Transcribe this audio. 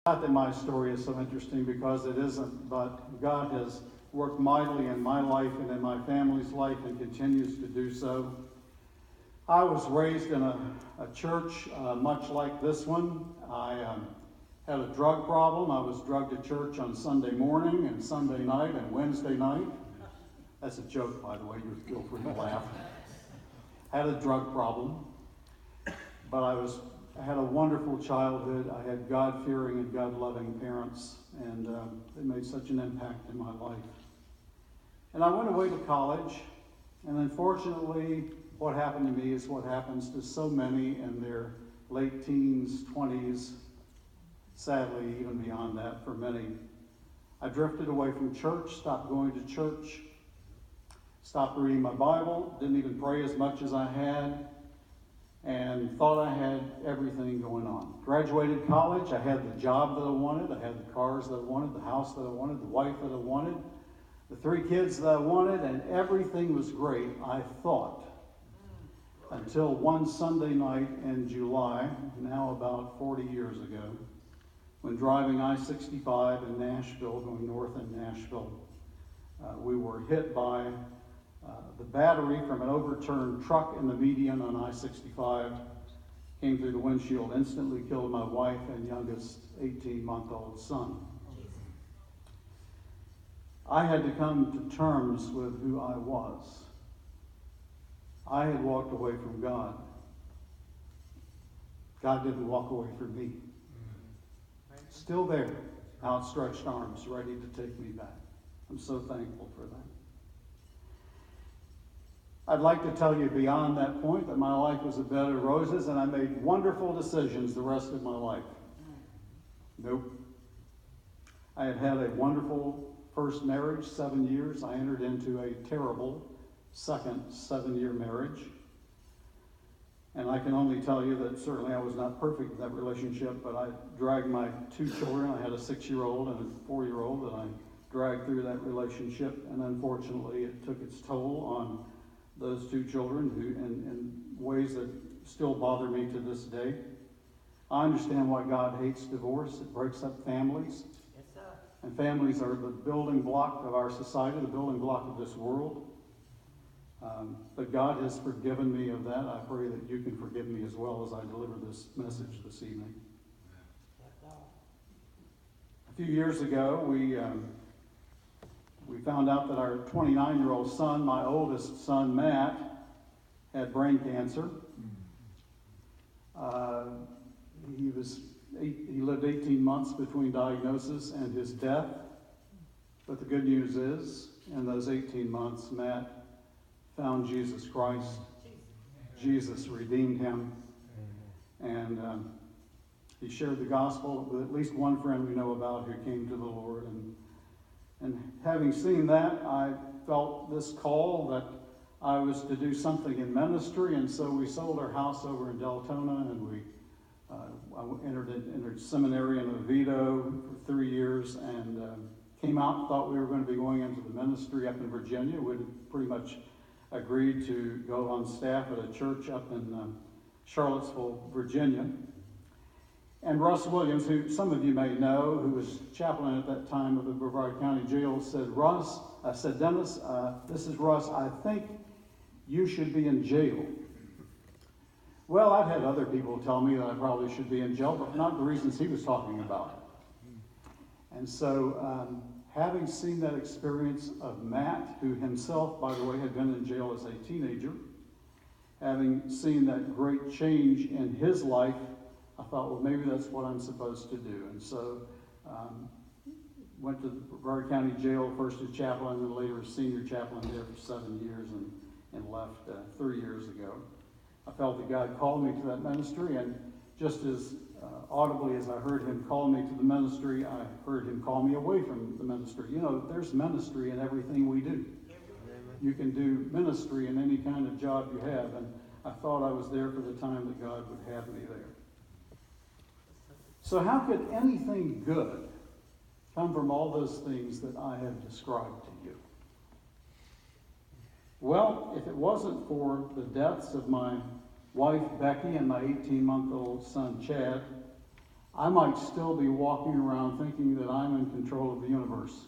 Not that my story is so interesting, because it isn't, but God has worked mightily in my life and in my family's life and continues to do so. I was raised in a church much like this one. I had a drug problem. I was drugged to church on Sunday morning and Sunday night and Wednesday night. That's a joke, by the way. You feel free to laugh. Had a drug problem, but I had a wonderful childhood. I had God-fearing and God-loving parents, and they made such an impact in my life. And I went away to college, and unfortunately, what happened to me is what happens to so many in their late teens, 20s, sadly, even beyond that for many. I drifted away from church, stopped going to church, stopped reading my Bible, didn't even pray as much as I had, and thought I had everything going on. Graduated college, I had the job that I wanted, I had the cars that I wanted, the house that I wanted, the wife that I wanted, the 3 kids that I wanted, and everything was great, I thought. Until one Sunday night in July, now about 40 years ago, when driving I-65 in Nashville, going north in Nashville, we were hit by the battery from an overturned truck in the median on I-65, came through the windshield, instantly killed my wife and youngest 18-month-old son. I had to come to terms with who I was. I had walked away from God. God didn't walk away from me. Still there, outstretched arms, ready to take me back. I'm so thankful for that. I'd like to tell you beyond that point that my life was a bed of roses and I made wonderful decisions the rest of my life. Nope. I had had a wonderful first marriage, 7 years. I entered into a terrible second 7-year marriage. And I can only tell you that certainly I was not perfect in that relationship, but I dragged my 2 children. I had a 6-year-old and a 4-year-old that I dragged through that relationship. And unfortunately, it took its toll on those 2 children in ways that still bother me to this day. I understand why God hates divorce. It breaks up families. Yes, sir. And families are the building block of our society, the building block of this world. But God has forgiven me of that. I pray that you can forgive me as well as I deliver this message this evening. A few years ago, we found out that our 29-year-old son, my oldest son, Matt, had brain cancer. He lived 18 months between diagnosis and his death. But the good news is, in those 18 months, Matt found Jesus Christ. Jesus redeemed him. And he shared the gospel with at least one friend we know about who came to the Lord. And having seen that, I felt this call that I was to do something in ministry. And so we sold our house over in Deltona, and I entered seminary in Oviedo for 3 years, and came out, thought we were going to be going into the ministry up in Virginia. We'd pretty much agreed to go on staff at a church up in Charlottesville, Virginia. And Russ Williams, who some of you may know, who was chaplain at that time of the Brevard County Jail, said, I said, Dennis, this is Russ, I think you should be in jail. Well, I've had other people tell me that I probably should be in jail, but not the reasons he was talking about. And so, having seen that experience of Matt, who himself, by the way, had been in jail as a teenager, having seen that great change in his life, I thought, well, maybe that's what I'm supposed to do. And so, went to the Brevard County Jail, first as chaplain, and then later as senior chaplain there for 7 years, and left 3 years ago. I felt that God called me to that ministry, and just as audibly as I heard him call me to the ministry, I heard him call me away from the ministry. You know, there's ministry in everything we do. You can do ministry in any kind of job you have, and I thought I was there for the time that God would have me there. So how could anything good come from all those things that I have described to you? Well, if it wasn't for the deaths of my wife, Becky, and my 18-month-old son, Chad, I might still be walking around thinking that I'm in control of the universe.